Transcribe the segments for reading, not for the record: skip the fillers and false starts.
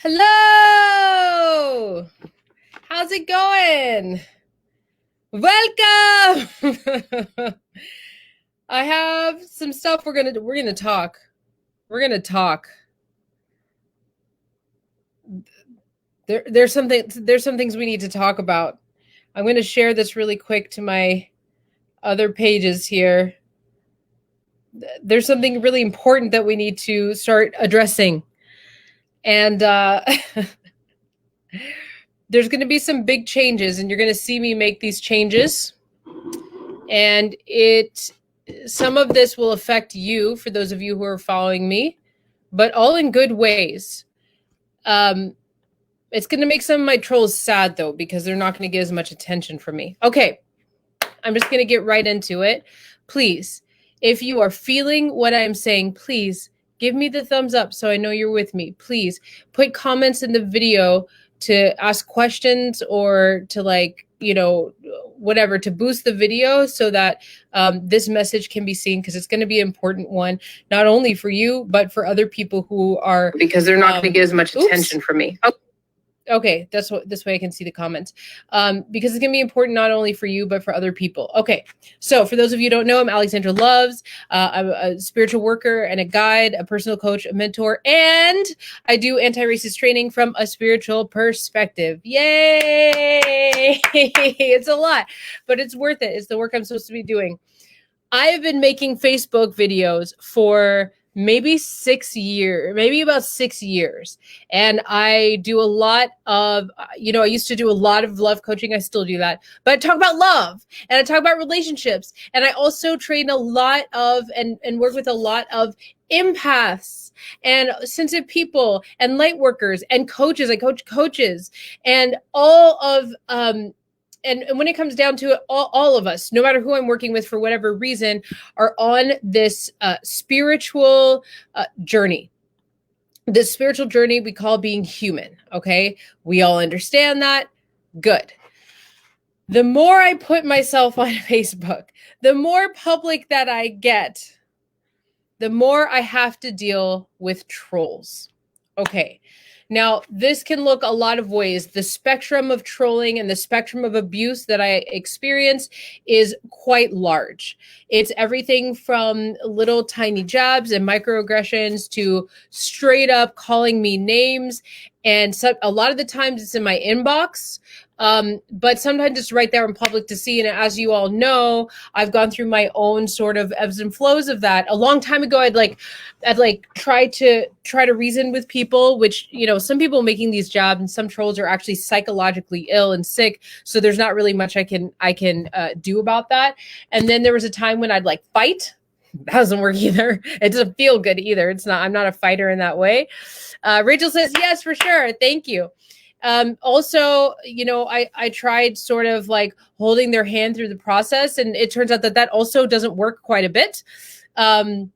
Hello! How's it going? Welcome! I have some stuff we're gonna talk. We're gonna talk. There's some things we need to talk about. I'm gonna share this really quick to my other pages here. There's something really important that we need to start addressing. And there's going to be some big changes, and you're going to see me make these changes. And some of this will affect you, for those of you who are following me, but all in good ways. It's going to make some of my trolls sad, though, because they're not going to get as much attention from me. Okay, I'm just going to get right into it. Please, if you are feeling what I'm saying, please give me the thumbs up so I know you're with me. Please put comments in the video to ask questions or to whatever, to boost the video so that this message can be seen, because it's going to be an important one, not only for you, but for other people who are... Because they're not going to get as much attention from me. Okay, this way I can see the comments. Because it's going to be important not only for you, but for other people. Okay, so for those of you who don't know, I'm Alexandra Loves. I'm a spiritual worker and a guide, a personal coach, a mentor, and I do anti-racist training from a spiritual perspective. Yay! It's a lot, but it's worth it. It's the work I'm supposed to be doing. I have been making Facebook videos for maybe about 6 years. And I do a lot of, I used to do a lot of love coaching. I still do that, but I talk about love and I talk about relationships. And I also train a lot of, and work with a lot of empaths and sensitive people and light workers and coaches. I coach coaches and all of, and when it comes down to it, all of us, no matter who I'm working with for whatever reason, are on this spiritual journey. This spiritual journey we call being human, okay? We all understand that. Good. The more I put myself on Facebook, the more public that I get, the more I have to deal with trolls. Okay. Now, this can look a lot of ways. The spectrum of trolling and the spectrum of abuse that I experience is quite large. It's everything from little tiny jabs and microaggressions to straight up calling me names. And so, a lot of the times it's in my inbox, but sometimes it's right there in public to see. And as you all know, I've gone through my own sort of ebbs and flows of that. A long time ago, I'd try to reason with people, which, some people making these jobs and some trolls are actually psychologically ill and sick. So there's not really much I can do about that. And then there was a time when I'd fight. That doesn't work either. It doesn't feel good either. I'm not a fighter in that way. Rachel says, yes, for sure. Thank you. Also, I tried sort of holding their hand through the process, and it turns out that also doesn't work quite a bit. And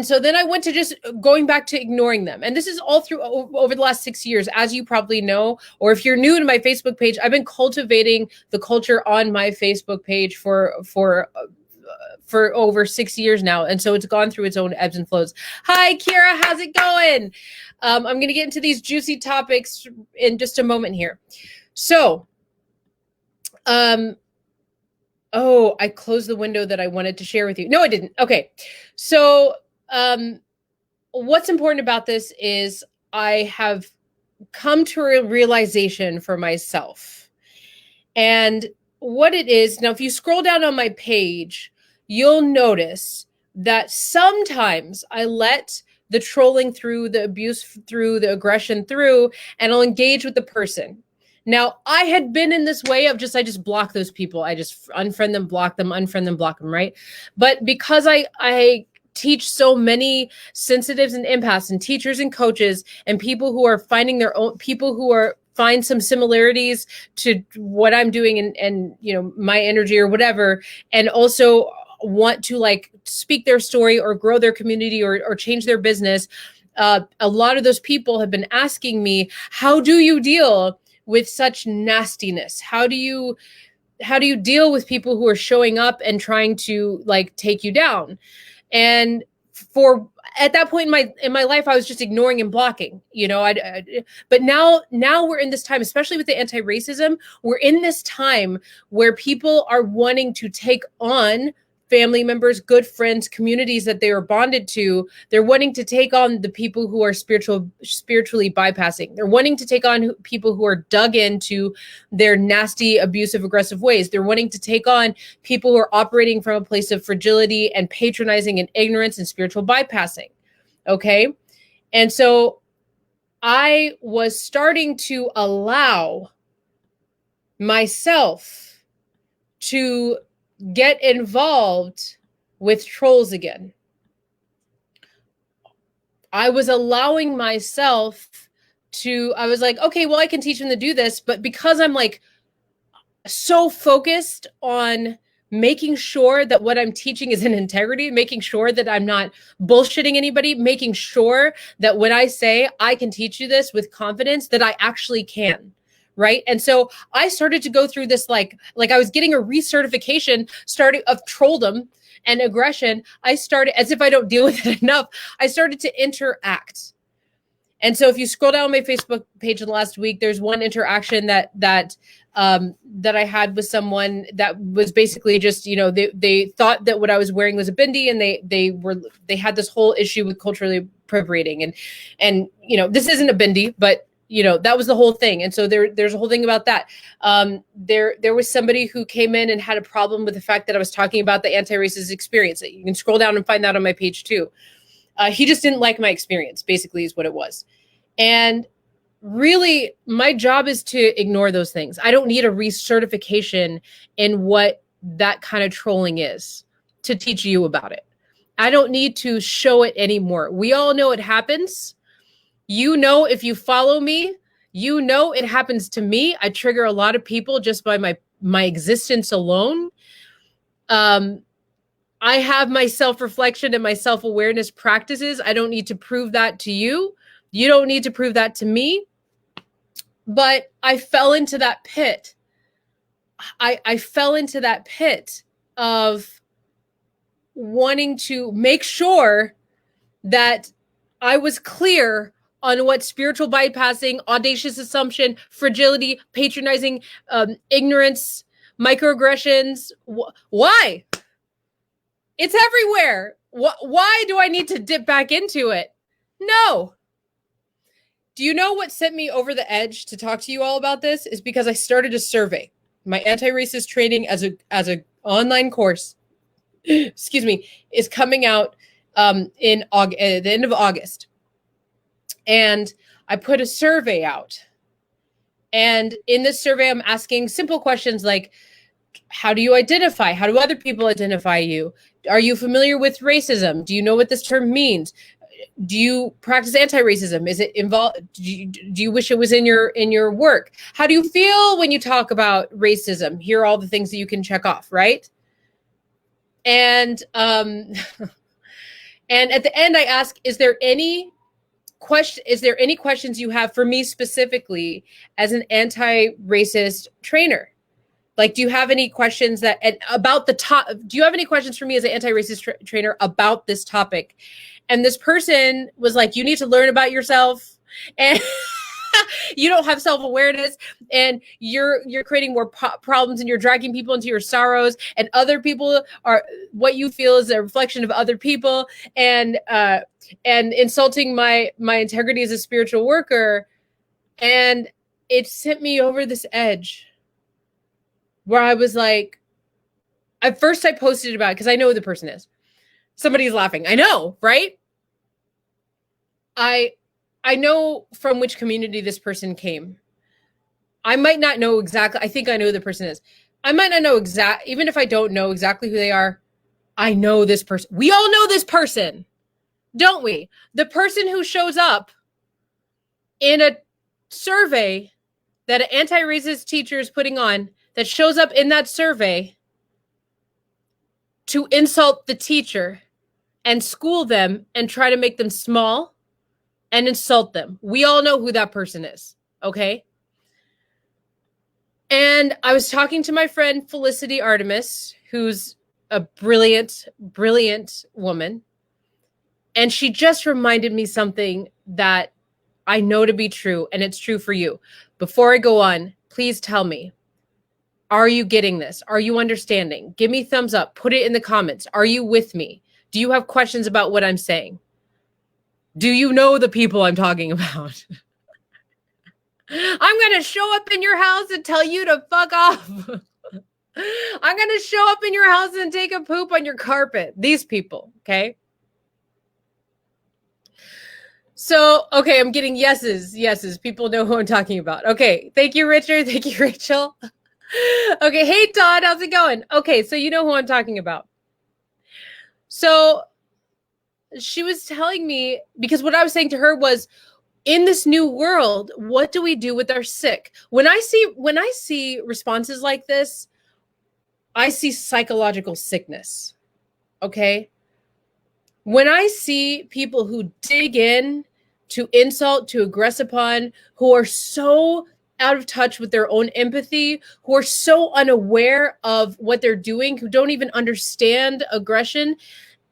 so then I went to just going back to ignoring them. And this is all through over the last 6 years, as you probably know, or if you're new to my Facebook page, I've been cultivating the culture on my Facebook page for over 6 years now. And so it's gone through its own ebbs and flows. Hi, Kira, how's it going? I'm going to get into these juicy topics in just a moment here. So, I closed the window that I wanted to share with you. No, I didn't. Okay. So, what's important about this is I have come to a realization for myself. And what it is, now, if you scroll down on my page, you'll notice that sometimes I let the trolling through, the abuse through, the aggression through, and I'll engage with the person. Now, I had been in this way of I just block those people. I just unfriend them, block them, right? But because I teach so many sensitives and empaths and teachers and coaches and people who are finding their own, people who are find some similarities to what I'm doing and my energy or whatever, and also want to speak their story or grow their community or change their business. A lot of those people have been asking me, how do you deal with such nastiness? How do you deal with people who are showing up and trying to take you down? And for at that point in my life, I was just ignoring and blocking, you know. But now we're in this time, especially with the anti-racism. We're in this time where people are wanting to take on family members, good friends, communities that they are bonded to. They're wanting to take on the people who are spiritually bypassing. They're wanting to take on people who are dug into their nasty, abusive, aggressive ways. They're wanting to take on people who are operating from a place of fragility and patronizing and ignorance and spiritual bypassing. Okay. And so I was starting to allow myself to get involved with trolls again. I was allowing myself to, I was like, okay, well, I can teach them to do this. But because I'm like so focused on making sure that what I'm teaching is in integrity, making sure that I'm not bullshitting anybody, making sure that when I say I can teach you this with confidence, that I actually can. Right. And so I started to go through this like I was getting a recertification starting of trolldom and aggression. I started, as if I don't deal with it enough, I started to interact. And so if you scroll down my Facebook page in the last week, there's one interaction that I had with someone that was basically just, you know, they thought that what I was wearing was a bindi, and they had this whole issue with culturally appropriating, and you know, this isn't a bindi, but you know, that was the whole thing. And so there's a whole thing about that. There was somebody who came in and had a problem with the fact that I was talking about the anti-racist experience. You can scroll down and find that on my page too. He just didn't like my experience, basically, is what it was. And really, my job is to ignore those things. I don't need a recertification in what that kind of trolling is to teach you about it. I don't need to show it anymore. We all know it happens. You know, if you follow me, you know it happens to me. I trigger a lot of people just by my existence alone. I have my self-reflection and my self-awareness practices. I don't need to prove that to you. You don't need to prove that to me. But I fell into that pit. I fell into that pit of wanting to make sure that I was clear on what spiritual bypassing, audacious assumption, fragility, patronizing, ignorance, microaggressions. Why? It's everywhere. Why do I need to dip back into it? No. Do you know what sent me over the edge to talk to you all about this? Is because I started a survey. My anti-racist training as a online course, excuse me, is coming out in August, at the end of August. And I put a survey out. And in this survey, I'm asking simple questions like, how do you identify? How do other people identify you? Are you familiar with racism? Do you know what this term means? Do you practice anti-racism? Is it involved? Do you wish it was in your work? How do you feel when you talk about racism? Here are all the things that you can check off, right? And and at the end, I ask, is there any questions you have for me specifically as an anti-racist trainer? Like, do you have any questions do you have any questions for me as an anti-racist trainer about this topic? And this person was like, you need to learn about yourself, and you don't have self-awareness, and you're creating more problems, and you're dragging people into your sorrows, and other people are, what you feel is a reflection of other people, and insulting my integrity as a spiritual worker. And it sent me over this edge where I was like, at first I posted about it because I know who the person is. Somebody's laughing. I know, right? I know from which community this person came. I might not know exactly. I think I know who the person is. I might not know even if I don't know exactly who they are, I know this person. We all know this person, don't we? The person who shows up in a survey that an anti-racist teacher is putting on, that shows up in that survey to insult the teacher and school them and try to make them small and insult them. We all know who that person is, okay? And I was talking to my friend Felicity Artemis, who's a brilliant, brilliant woman. And she just reminded me something that I know to be true, and it's true for you. Before I go on, please tell me, are you getting this? Are you understanding? Give me thumbs up. Put it in the comments. Are you with me? Do you have questions about what I'm saying? Do you know the people I'm talking about? I'm going to show up in your house and tell you to fuck off. I'm going to show up in your house and take a poop on your carpet. These people, okay? So, okay, I'm getting yeses. People know who I'm talking about. Okay, thank you, Richard. Thank you, Rachel. Okay, hey, Todd, how's it going? Okay, so you know who I'm talking about. So she was telling me, because what I was saying to her was, in this new world, what do we do with our sick? When I see responses like this, I see psychological sickness. Okay? When I see people who dig in to insult, to aggress upon, who are so out of touch with their own empathy, who are so unaware of what they're doing, who don't even understand aggression,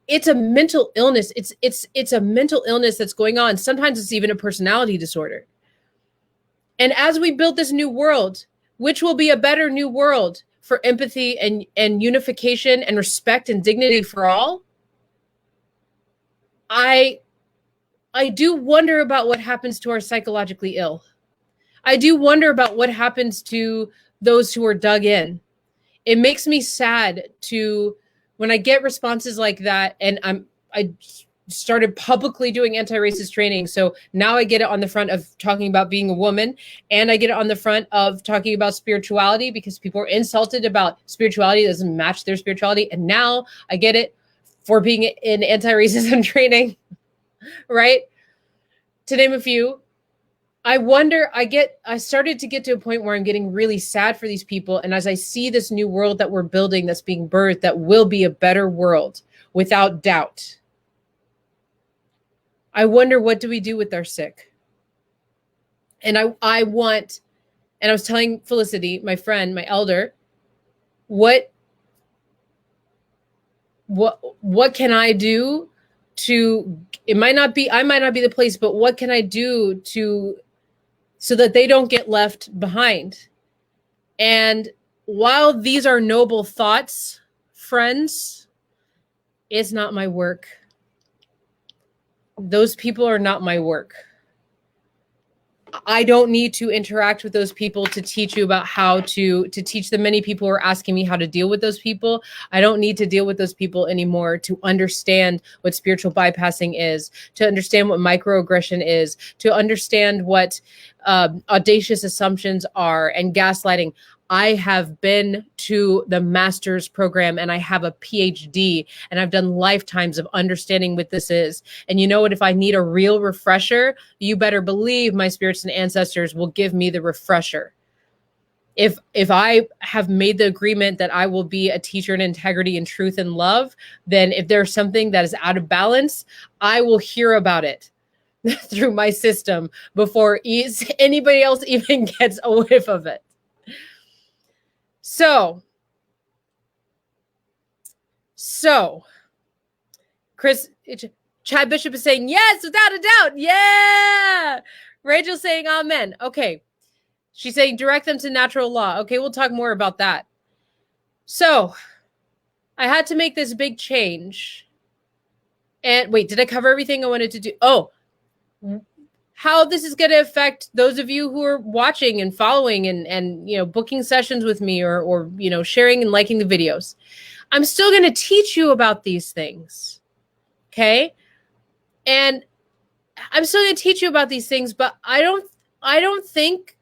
it's a mental illness. It's a mental illness that's going on. Sometimes it's even a personality disorder. And as we build this new world, which will be a better new world for empathy and unification and respect and dignity for all, I do wonder about what happens to our psychologically ill. I do wonder about what happens to those who are dug in. It makes me sad to, when I get responses like that, and I started publicly doing anti-racist training. So now I get it on the front of talking about being a woman, and I get it on the front of talking about spirituality, because people are insulted about spirituality that doesn't match their spirituality. And now I get it for being in anti-racism training, right? To name a few. I wonder, I started to get to a point where I'm getting really sad for these people. And as I see this new world that we're building, that's being birthed, that will be a better world without doubt, I wonder, what do we do with our sick? And I want, and I was telling Felicity, my friend, my elder, what can I do to, I might not be the place, but what can I do so that they don't get left behind? And while these are noble thoughts, friends, it's not my work. Those people are not my work. I don't need to interact with those people to teach you about how to teach the many people who are asking me how to deal with those people. I don't need to deal with those people anymore to understand what spiritual bypassing is, to understand what microaggression is, to understand what audacious assumptions are and gaslighting. I have been to the master's program and I have a PhD and I've done lifetimes of understanding what this is. And you know what? If I need a real refresher, you better believe my spirits and ancestors will give me the refresher. If I have made the agreement that I will be a teacher in integrity and truth and love, then if there's something that is out of balance, I will hear about it through my system before anybody else even gets a whiff of it. So, Chad Bishop is saying, yes, without a doubt. Yeah. Rachel's saying, amen. Okay. She's saying, direct them to natural law. Okay, we'll talk more about that. So, I had to make this big change. And wait, did I cover everything I wanted to do? Oh, how this is going to affect those of you who are watching and following and booking sessions with me or sharing and liking the videos. I'm still going to teach you about these things. Okay? And I'm still going to teach you about these things, but I think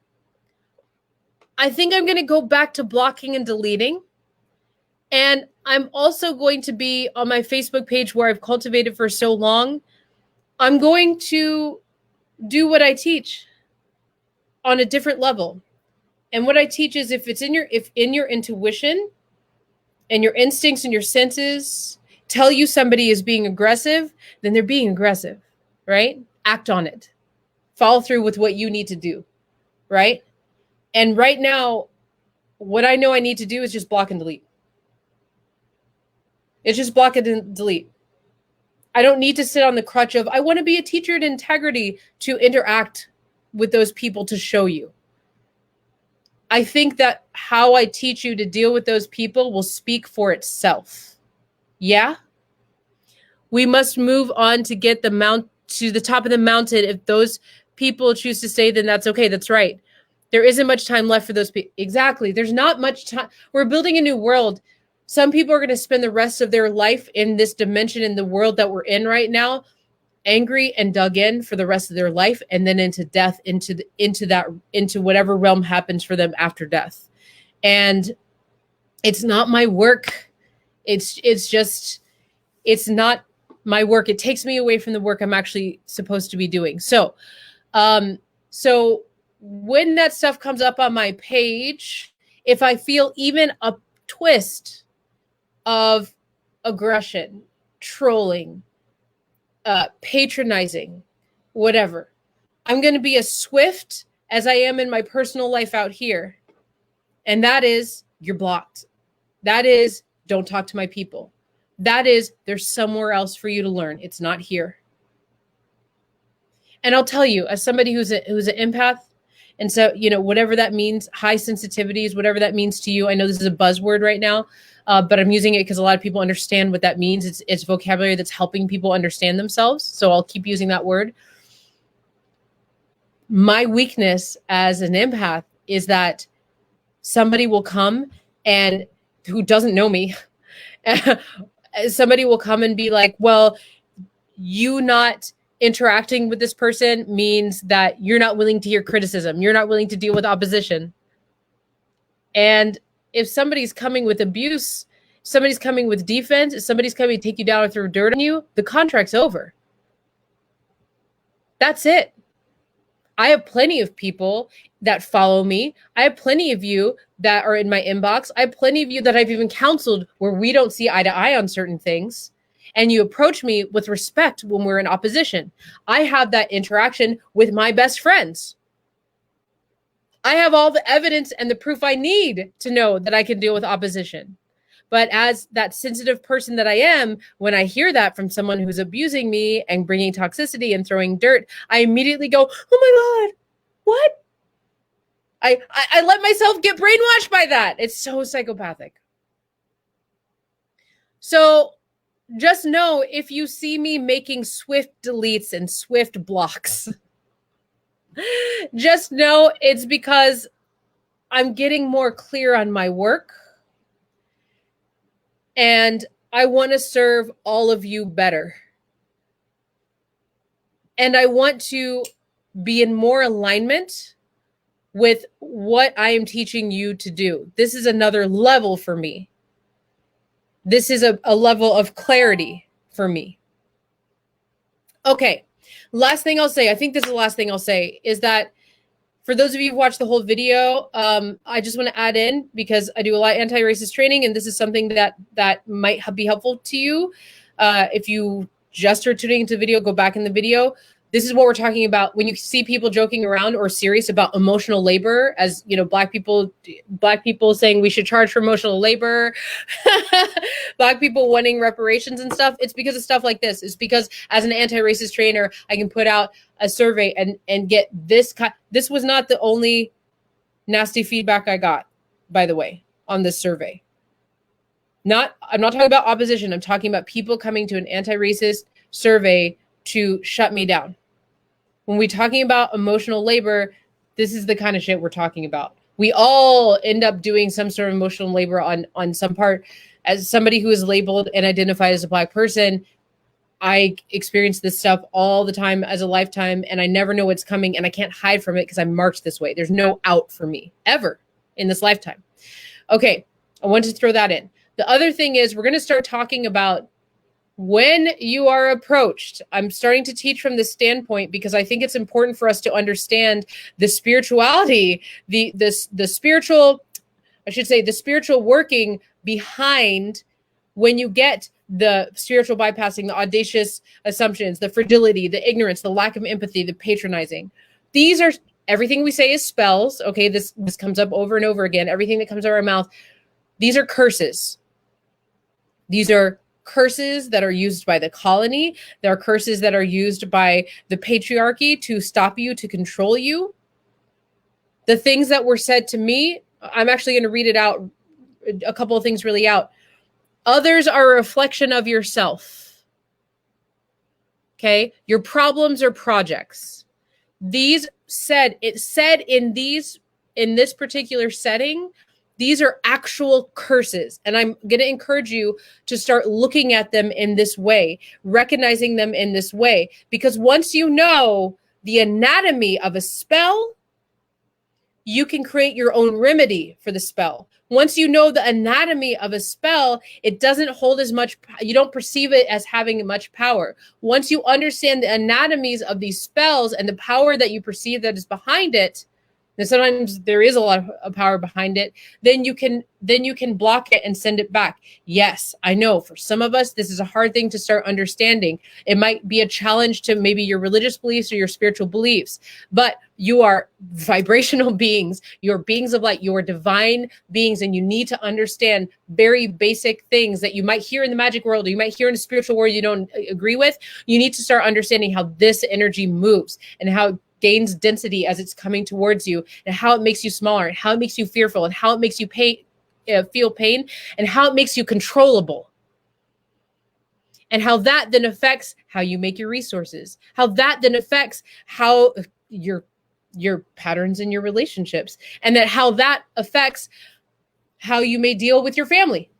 I'm going to go back to blocking and deleting. And I'm also going to be on my Facebook page where I've cultivated for so long. I'm going to do what I teach on a different level. And what I teach is if in your intuition and your instincts and your senses tell you somebody is being aggressive, then they're being aggressive, right? Act on it. Follow through with what you need to do, right? And right now, what I know I need to do is just block and delete. It's just block it and delete. I don't need to sit on the crutch of, I want to be a teacher in integrity to interact with those people to show you. I think that how I teach you to deal with those people will speak for itself. Yeah? We must move on to get to the top of the mountain. If those people choose to stay, then that's okay. That's right. There isn't much time left for those people. Exactly. There's not much time. We're building a new world. Some people are going to spend the rest of their life in this dimension, in the world that we're in right now, angry and dug in for the rest of their life, and then into death, into whatever realm happens for them after death. And it's not my work. It's not my work. It takes me away from the work I'm actually supposed to be doing. So when that stuff comes up on my page, if I feel even a twist of aggression, trolling, patronizing, whatever, I'm going to be as swift as I am in my personal life out here. And that is, you're blocked. That is, don't talk to my people. That is, there's somewhere else for you to learn. It's not here. And I'll tell you, as somebody who's an empath, and so, whatever that means, high sensitivities, whatever that means to you. I know this is a buzzword right now, but I'm using it because a lot of people understand what that means. It's vocabulary that's helping people understand themselves. So I'll keep using that word. My weakness as an empath is that somebody will come and who doesn't know me, somebody will come and be like, well, you not interacting with this person means that you're not willing to hear criticism. You're not willing to deal with opposition. And if somebody's coming with abuse, somebody's coming with defense, if somebody's coming to take you down or throw dirt on you, the contract's over. That's it. I have plenty of people that follow me. I have plenty of you that are in my inbox. I have plenty of you that I've even counseled where we don't see eye to eye on certain things. And you approach me with respect when we're in opposition. I have that interaction with my best friends. I have all the evidence and the proof I need to know that I can deal with opposition. But as that sensitive person that I am, when I hear that from someone who's abusing me and bringing toxicity and throwing dirt, I immediately go, oh my God, what? I let myself get brainwashed by that. It's so psychopathic. So just know, if you see me making swift deletes and swift blocks, just know it's because I'm getting more clear on my work. And I want to serve all of you better. And I want to be in more alignment with what I am teaching you to do. This is another level for me. This is a level of clarity for me. Okay, last thing I'll say, I think this is the last thing I'll say, is that for those of you who watched the whole video, I just want to add in, because I do a lot of anti-racist training, and this is something that might be helpful to you. If you just are tuning into the video, go back in the video. This is what we're talking about when you see people joking around or serious about emotional labor, as black people saying we should charge for emotional labor, black people wanting reparations and stuff. It's because of stuff like this. It's because as an anti-racist trainer, I can put out a survey and get this. This was not the only nasty feedback I got, by the way, on this survey. I'm not talking about opposition. I'm talking about people coming to an anti-racist survey to shut me down. When we're talking about emotional labor, this is the kind of shit we're talking about. We all end up doing some sort of emotional labor on some part. As somebody who is labeled and identified as a black person, I experience this stuff all the time as a lifetime, and I never know what's coming, and I can't hide from it because I'm marked this way. There's no out for me ever in this lifetime. Okay, I wanted to throw that in. The other thing is, we're going to start talking about when you are approached. I'm starting to teach from this standpoint because I think it's important for us to understand the spirituality, the spiritual, I should say, the spiritual working behind when you get the spiritual bypassing, the audacious assumptions, the fragility, the ignorance, the lack of empathy, the patronizing. These are, everything we say is spells. Okay, this comes up over and over again. Everything that comes out of our mouth, these are curses. These are curses that are used by the colony. There are curses that are used by the patriarchy to stop you, to control you. The things that were said to me, I'm actually going to read it out, a couple of things really out. Others are a reflection of yourself. Okay? Your problems are projects. It said in this particular setting, these are actual curses. And I'm going to encourage you to start looking at them in this way, recognizing them in this way. Because once you know the anatomy of a spell, you can create your own remedy for the spell. Once you know the anatomy of a spell, it doesn't hold as much, you don't perceive it as having much power. Once you understand the anatomies of these spells and the power that you perceive that is behind it, and sometimes there is a lot of power behind it, then you can block it and send it back. Yes, I know for some of us, this is a hard thing to start understanding. It might be a challenge to maybe your religious beliefs or your spiritual beliefs, but you are vibrational beings. You're beings of light. You're divine beings, and you need to understand very basic things that you might hear in the magic world, or you might hear in the spiritual world you don't agree with. You need to start understanding how this energy moves and how it gains density as it's coming towards you, and how it makes you smaller, and how it makes you fearful, and how it makes you feel pain, and how it makes you controllable. And how that then affects how you make your resources, how that then affects how your patterns in your relationships, and that how that affects how you may deal with your family.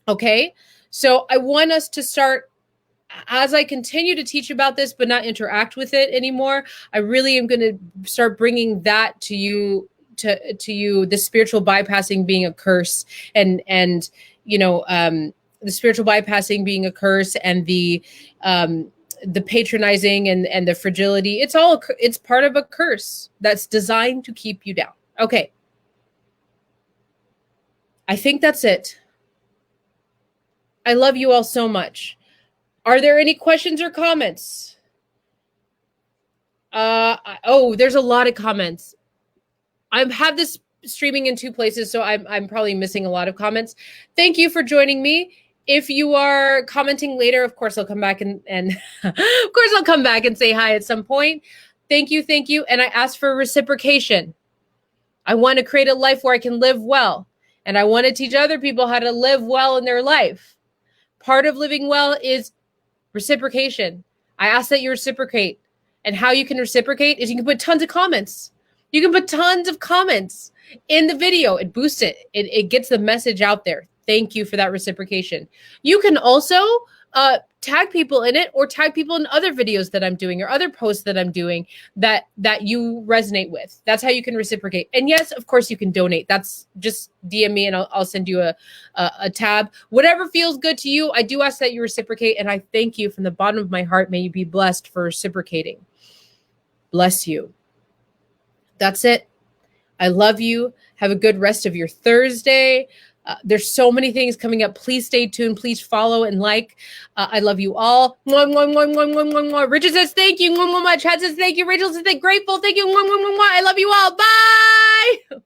Okay? So I want us to start, as I continue to teach about this, but not interact with it anymore, I really am going to start bringing that to you, the spiritual bypassing being a curse, and the spiritual bypassing being a curse, and the patronizing and the fragility. It's part of a curse that's designed to keep you down. Okay. I think that's it. I love you all so much. Are there any questions or comments? There's a lot of comments. I have this streaming in 2 places, so I'm probably missing a lot of comments. Thank you for joining me. If you are commenting later, of course, I'll come back and of course I'll come back and say hi at some point. Thank you. And I ask for reciprocation. I want to create a life where I can live well. And I want to teach other people how to live well in their life. Part of living well is reciprocation. I ask that you reciprocate. And how you can reciprocate is you can put tons of comments. You can put tons of comments in the video. It boosts it. It gets the message out there. Thank you for that reciprocation. You can also tag people in it, or tag people in other videos that I'm doing, or other posts that I'm doing that you resonate with. That's how you can reciprocate. And yes, of course, you can donate. That's just DM me and I'll send you a tab. Whatever feels good to you, I do ask that you reciprocate. And I thank you from the bottom of my heart. May you be blessed for reciprocating. Bless you. That's it. I love you. Have a good rest of your Thursday. There's so many things coming up. Please stay tuned. Please follow and like. I love you all. Mwah, mwah, mwah, mwah, mwah, mwah, mwah. Richard says thank you. Mwah, mwah, mwah. Chad says thank you. Rachel says grateful. Thank you. Mwah, mwah, mwah, mwah. I love you all. Bye.